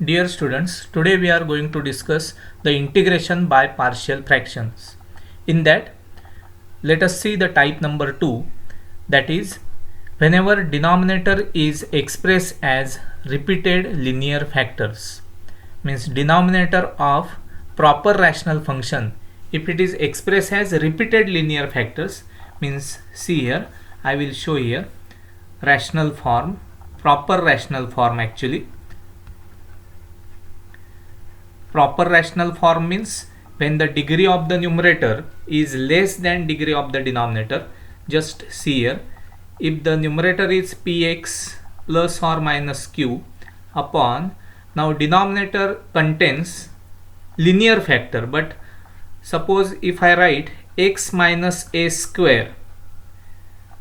Dear students, today we are going to discuss the integration by partial fractions. In that, let us see the type number 2, that is, whenever denominator is expressed as repeated linear factors. Means denominator of proper rational function, if it is expressed as repeated linear factors, means see here, I will show here rational form, proper rational form actually. Proper rational form means when the degree of the numerator is less than degree of the denominator. Just see here, if the numerator is px plus or minus q upon, now denominator contains linear factor, but suppose if I write x minus a square,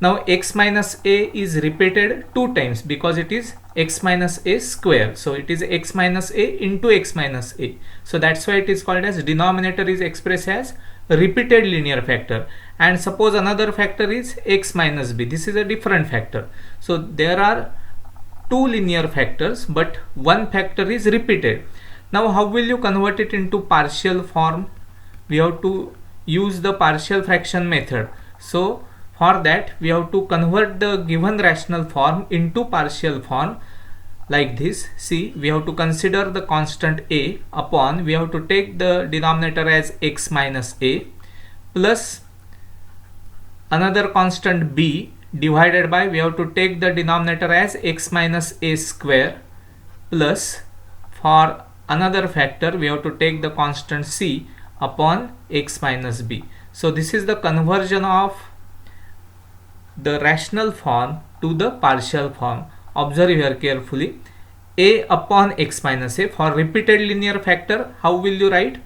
now x minus a is repeated 2 times because it is x minus a square, so it is x minus a into x minus a, so that's why it is called as denominator is expressed as repeated linear factor. And suppose another factor is x minus b, this is a different factor. So there are two linear factors but one factor is repeated. Now how will you convert it into partial form? We have to use the partial fraction method. So for that we have to convert the given rational form into partial form like this. See, we have to consider the constant a upon, we have to take the denominator as x minus a plus another constant b divided by, we have to take the denominator as x minus a square plus, for another factor we have to take the constant c upon x minus b. So this is the conversion of the rational form to the partial form. Observe here carefully, a upon x minus a. For repeated linear factor, how will you write?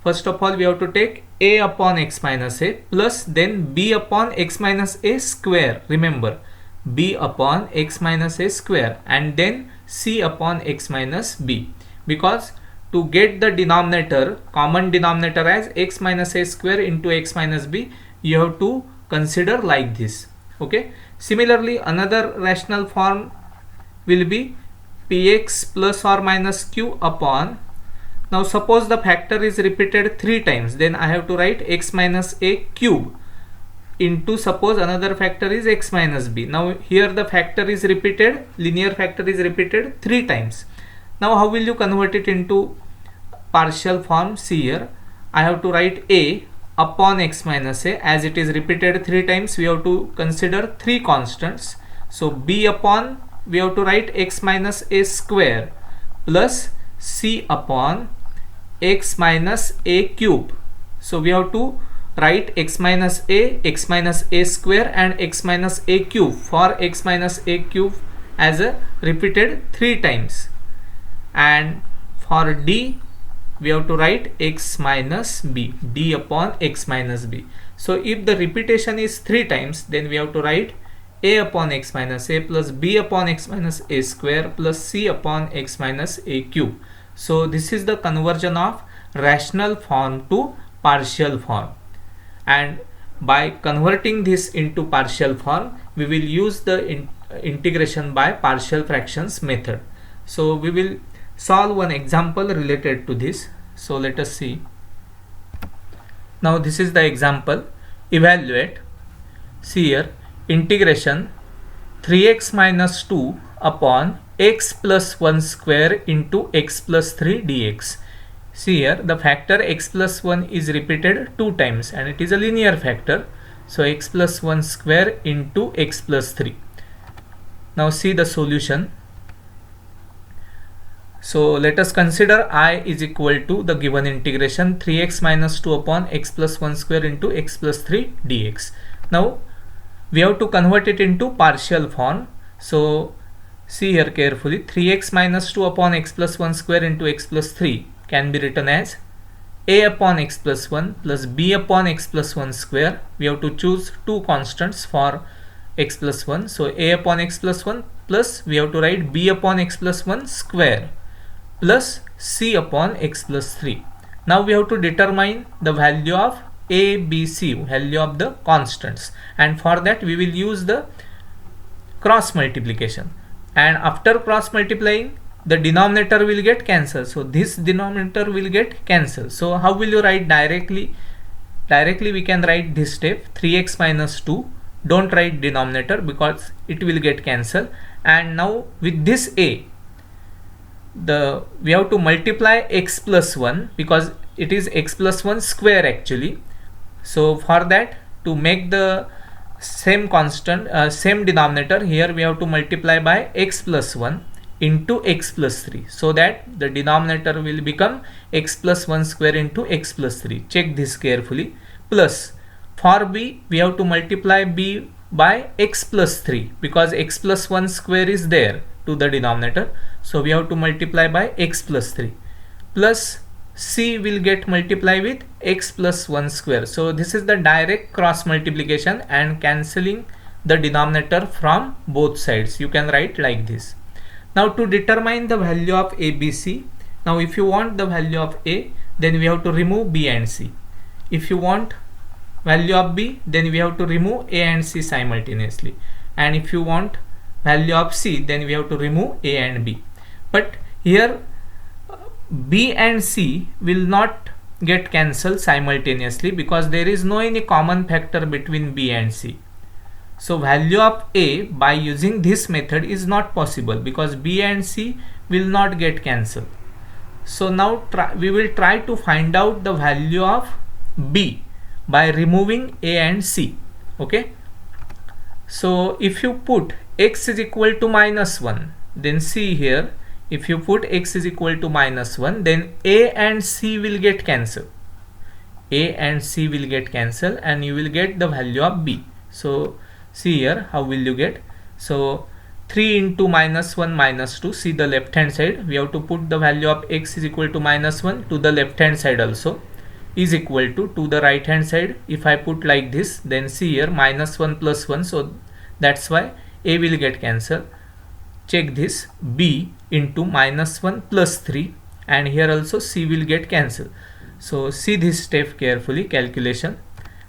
First of all, we have to take a upon x minus a plus then b upon x minus a square. Remember, b upon x minus a square and then c upon x minus b, because to get the denominator, common denominator as x minus a square into x minus b, you have to consider like this. Okay. Similarly, another rational form will be px plus or minus q upon, now suppose the factor is repeated 3 times, then I have to write x minus a cube into, suppose another factor is x minus b. Now here the factor is repeated, linear factor is repeated 3 times. Now how will you convert it into partial form? See here, I have to write a upon x minus a, as it is repeated 3 times we have to consider 3 constants. So b upon, we have to write x minus a square plus c upon x minus a cube. So we have to write x minus a square and x minus a cube, for x minus a cube as a repeated 3 times, and for d we have to write x minus b, d upon x minus b. So if the repetition is 3 times, then we have to write a upon x minus a plus b upon x minus a square plus c upon x minus a cube. So this is the conversion of rational form to partial form, and by converting this into partial form we will use the integration by partial fractions method. So we will solve one example related to this. So let us see. Now this is the example. Evaluate. See here, integration 3x minus 2 upon x plus 1 square into x plus 3 dx. See here, the factor x plus 1 is repeated 2 times and it is a linear factor. So x plus 1 square into x plus 3. Now see the solution. So let us consider I is equal to the given integration 3x minus 2 upon x plus 1 square into x plus 3 dx. Now we have to convert it into partial form. So see here carefully, 3x minus 2 upon x plus 1 square into x plus 3 can be written as a upon x plus 1 plus b upon x plus 1 square. We have to choose 2 constants for x plus 1. So a upon x plus 1 plus we have to write b upon x plus 1 square plus c upon x plus 3. Now we have to determine the value of a, b, c, value of the constants, and for that we will use the cross multiplication. And after cross multiplying, the denominator will get cancelled. So this denominator will get cancelled. So how will you write directly? Directly we can write this step 3x minus 2. Don't write denominator because it will get cancelled. And now with this a, we have to multiply x plus 1 because it is x plus 1 square actually. So for that, to make the same constant, same denominator, here we have to multiply by x plus 1 into x plus 3, so that the denominator will become x plus 1 square into x plus 3. Check this carefully. Plus for b, we have to multiply b by x plus 3 because x plus 1 square is there to the denominator. So we have to multiply by x plus 3. Plus c will get multiplied with x plus 1 square. So this is the direct cross multiplication and cancelling the denominator from both sides. You can write like this. Now to determine the value of ABC, now if you want the value of A, then we have to remove B and C. If you want value of B, then we have to remove A and C simultaneously. And if you want value of C, then we have to remove A and B. But here B and C will not get cancelled simultaneously because there is no any common factor between B and C. So value of A by using this method is not possible because B and C will not get cancelled. So now we will try to find out the value of B by removing A and C. Okay. So if you put x is equal to minus 1, then see here, if you put x is equal to minus 1, then A and C will get cancelled. A and C will get cancelled and you will get the value of B. So see here, how will you get? So 3 into minus 1 minus 2, see the left hand side, we have to put the value of x is equal to minus 1 to the left hand side also, is equal to the right hand side. If I put like this, then see here minus 1 plus 1, so that's why A will get cancelled. Check this, B into minus 1 plus 3, and here also C will get cancelled. So see this step carefully, calculation,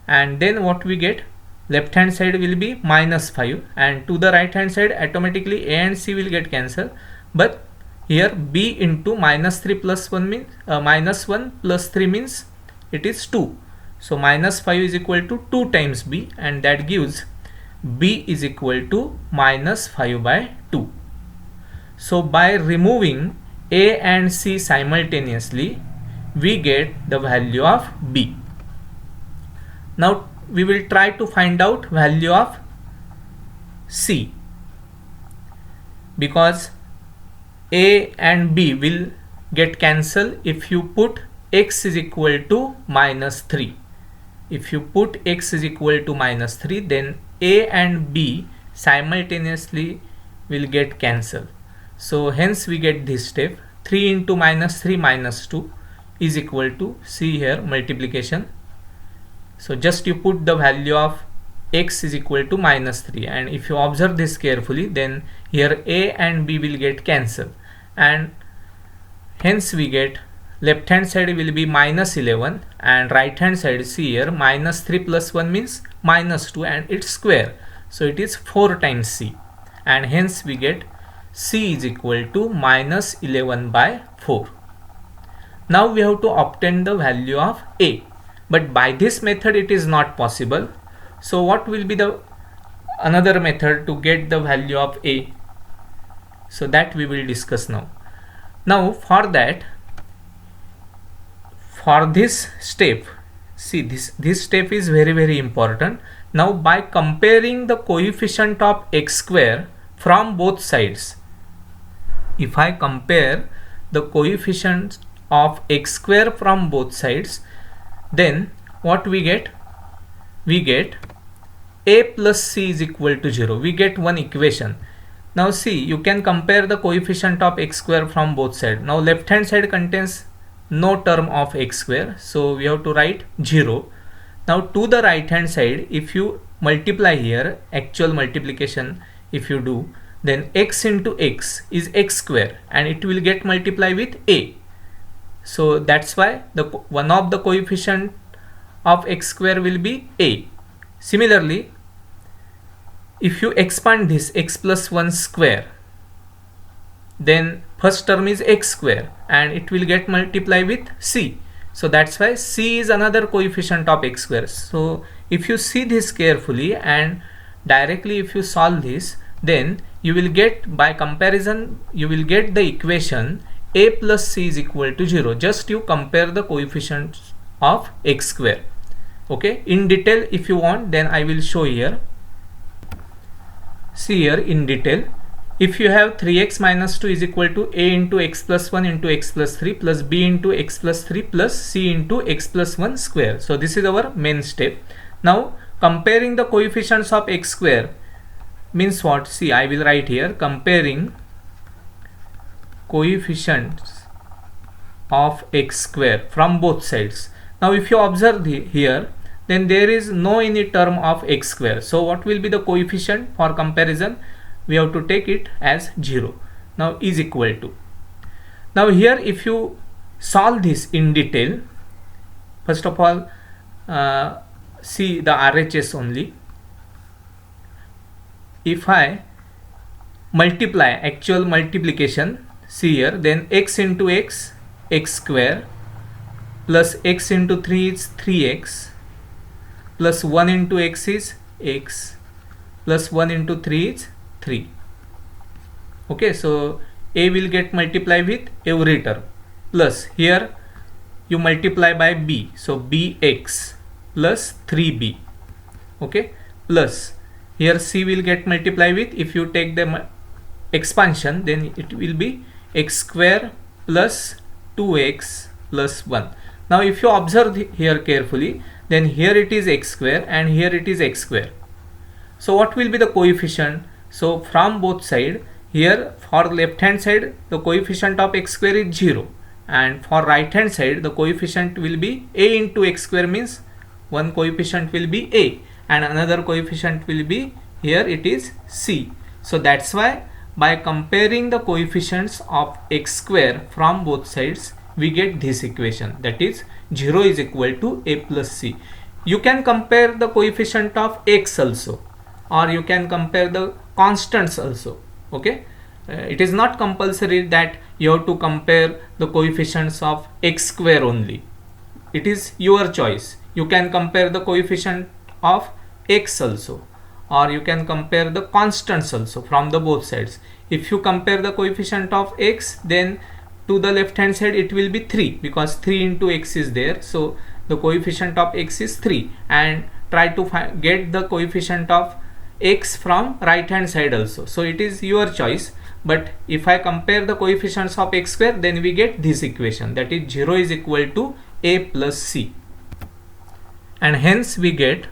and then what we get? Left hand side will be minus 5 and to the right hand side automatically A and C will get cancelled, but here B into minus 3 plus 1 means minus 1 plus 3 means it is 2. So minus 5 is equal to 2 times B, and that gives B is equal to minus 5 by 2. So by removing A and C simultaneously, we get the value of B. Now we will try to find out value of C because A and B will get cancelled if you put x is equal to minus 3. If you put x is equal to minus 3, then A and B simultaneously will get cancelled. So hence we get this step, 3 into minus 3 minus 2 is equal to, see here, multiplication. So just you put the value of x is equal to minus 3, and if you observe this carefully, then here A and B will get cancelled, and hence we get left hand side will be minus 11 and right hand side, see here, minus 3 plus 1 means minus 2 and it's square, so it is 4 times C, and hence we get C is equal to minus 11 by 4. Now we have to obtain the value of A, but by this method it is not possible. So what will be the another method to get the value of A? So that we will discuss now. Now for that, for this step, see this step is very important. Now by comparing the coefficient of x square from both sides, if I compare the coefficients of x square from both sides, then what we get? We get A plus C is equal to 0. We get one equation. Now see, you can compare the coefficient of x square from both sides. Now left hand side contains no term of x square, so we have to write 0. Now to the right hand side, if you multiply here, actual multiplication if you do, then x into x is x square and it will get multiplied with A. So that's why the one of the coefficient of x square will be A. Similarly, if you expand this x plus 1 square, then first term is x square and it will get multiplied with c. So that's why c is another coefficient of x square. So if you see this carefully and directly if you solve this, then you will get, by comparison, you will get the equation a plus c is equal to 0. Just you compare the coefficients of x square. Okay, in detail if you want, then I will show here. See here in detail, if you have 3x minus 2 is equal to a into x plus 1 into x plus 3 plus b into x plus 3 plus c into x plus 1 square. So this is our main step. Now comparing the coefficients of x square means what? See, I will write here, comparing coefficients of x square from both sides. Now if you observe here, then there is no any term of x square. So what will be the coefficient for comparison? We have to take it as 0. Now is equal to. Now here if you solve this in detail, first of all see the RHS only. If I multiply, actual multiplication, see here, then x into x, x square, plus x into 3 is 3x, plus 1 into x is x, plus 1 into 3 is 3. Okay, so a will get multiplied with every term, plus here you multiply by b, so bx plus 3b. Okay, plus here c will get multiplied with, if you take the expansion, then it will be x square plus 2x plus 1. Now if you observe here carefully, then here it is x square and here it is x square. So what will be the coefficient? So from both side, here for left hand side the coefficient of x square is 0, and for right hand side the coefficient will be a into x square, means one coefficient will be a and another coefficient will be, here it is c. So that's why by comparing the coefficients of x square from both sides, we get this equation, that is 0 is equal to a plus c. You can compare the coefficient of x also, or you can compare the constants also. Okay, it is not compulsory that you have to compare the coefficients of x square only. It is your choice. You can compare the coefficient of x also, or you can compare the constants also from the both sides. If you compare the coefficient of x, then to the left hand side it will be 3, because 3 into x is there, so the coefficient of x is 3, and try to get the coefficient of x from right hand side also. So it is your choice, but if I compare the coefficients of x square, then we get this equation, that is 0 is equal to a plus c, and hence we get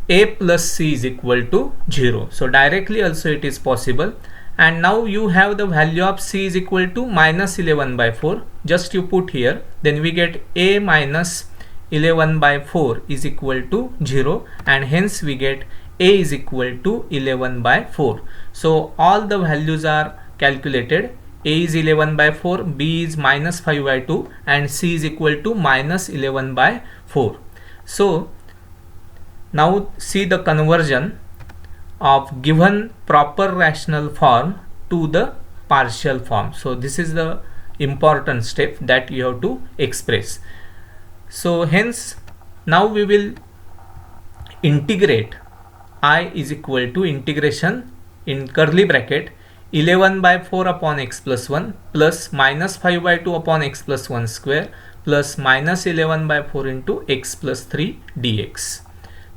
a plus c is equal to 0. So directly also it is possible. And now you have the value of c is equal to minus 11 by 4. Just you put here, then we get a minus 11 by 4 is equal to 0, and hence we get a is equal to 11 by 4. So all the values are calculated. A is 11 by 4, b is minus 5 by 2, and c is equal to minus 11 by 4. So now see the conversion of given proper rational form to the partial form. So this is the important step that you have to express. So hence now we will integrate. I is equal to integration in curly bracket 11 by 4 upon x plus 1 plus minus 5 by 2 upon x plus 1 square plus minus 11 by 4 into x plus 3 dx.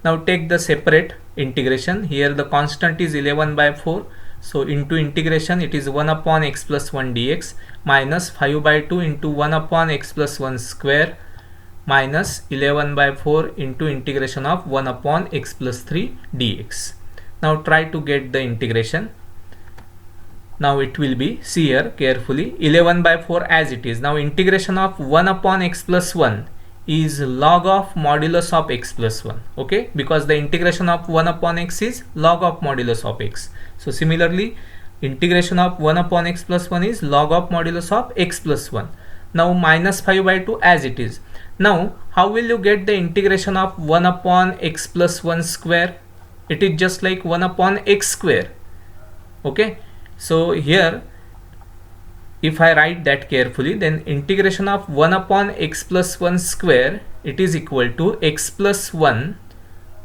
Now take the separate integration. Here the constant is 11 by 4. So into integration it is 1 upon x plus 1 dx minus 5 by 2 into 1 upon x plus 1 square minus 11 by 4 into integration of 1 upon x plus 3 dx. Now try to get the integration. Now it will be, see here carefully, 11 by 4 as it is. Now integration of 1 upon x plus 1 is log of modulus of x plus 1. Okay, because the integration of 1 upon x is log of modulus of x. So similarly integration of 1 upon x plus 1 is log of modulus of x plus 1. Now minus 5 by 2 as it is. Now how will you get the integration of 1 upon x plus 1 square? It is just like 1 upon x square. Okay, So here if I write that carefully, then integration of 1 upon x plus 1 square, it is equal to x plus 1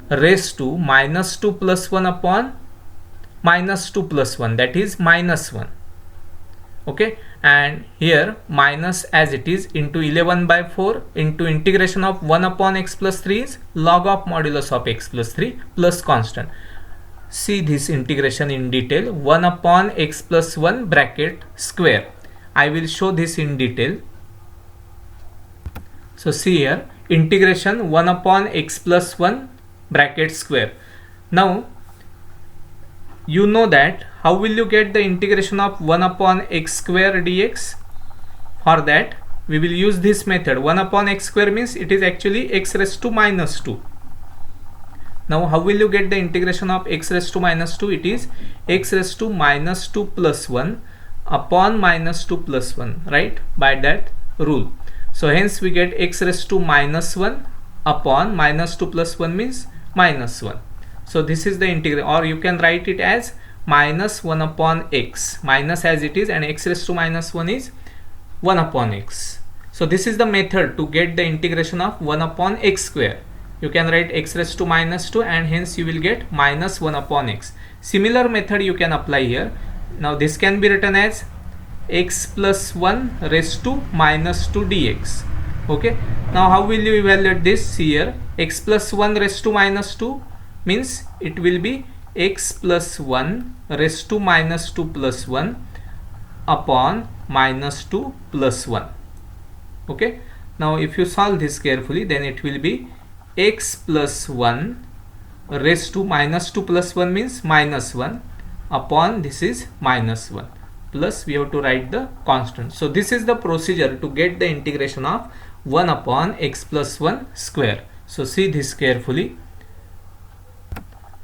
raised to minus 2 plus 1 upon minus 2 plus 1, that is minus 1. Okay, and here minus as it is into 11 by 4 into integration of 1 upon x plus 3 is log of modulus of x plus 3 plus constant. See this integration in detail. 1 upon x plus 1 bracket square. I will show this in detail. So see here, integration 1 upon x plus 1 bracket square. Now you know that how will you get the integration of 1 upon x square dx? For that we will use this method. 1 upon x square means it is actually x raised to minus 2. Now how will you get the integration of x raised to minus 2? It is x raised to minus 2 plus 1 upon minus 2 plus 1, right, by that rule. So hence we get x raised to minus 1 upon minus 2 plus 1 means minus 1. So this is the integral, or you can write it as minus 1 upon x, minus as it is, and x raised to minus 1 is 1 upon x. So this is the method to get the integration of 1 upon x square. You can write x raised to minus 2 and hence you will get minus 1 upon x. Similar method you can apply here. Now this can be written as x plus 1 raised to minus 2 dx. Okay, now how will you evaluate this? Here x plus 1 raised to minus 2 means it will be x plus 1 raised to minus 2 plus 1 upon minus 2 plus 1. Okay, now if you solve this carefully, then it will be x plus 1 raised to minus 2 plus 1 means minus 1 upon this is minus 1, plus we have to write the constant. So this is the procedure to get the integration of 1 upon x plus 1 square. So see this carefully.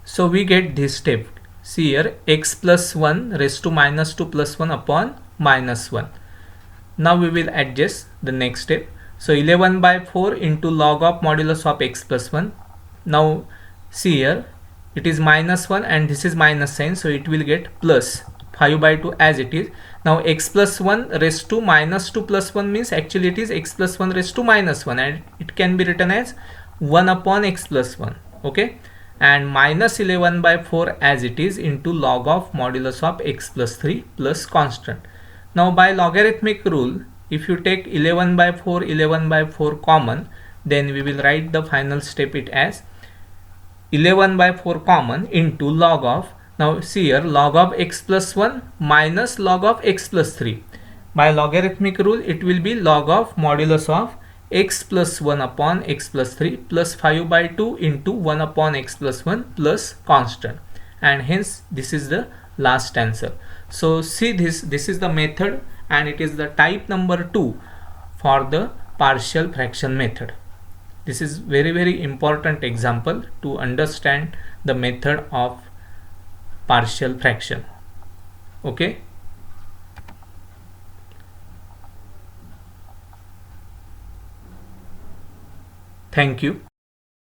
So we get this step. See here, x plus 1 raised to minus 2 plus 1 upon minus 1. Now we will adjust the next step. So 11 by 4 into log of modulus of x plus 1. Now see here, it is minus 1 and this is minus sign, so it will get plus 5 by 2 as it is. Now x plus 1 raised to minus 2 plus 1 means actually it is x plus 1 raised to minus 1, and it can be written as 1 upon x plus 1. Okay, and minus 11 by 4 as it is into log of modulus of x plus 3 plus constant. Now by logarithmic rule, if you take 11 by 4 common, then we will write the final step it as 11 by 4 common into log of, now see here, log of x plus 1 minus log of x plus 3. By logarithmic rule it will be log of modulus of x plus 1 upon x plus 3 plus 5 by 2 into 1 upon x plus 1 plus constant, and hence this is the last answer. So see this is the method, and it is the type number 2 for the partial fraction method. This is very important example to understand the method of partial fraction. Okay, thank you.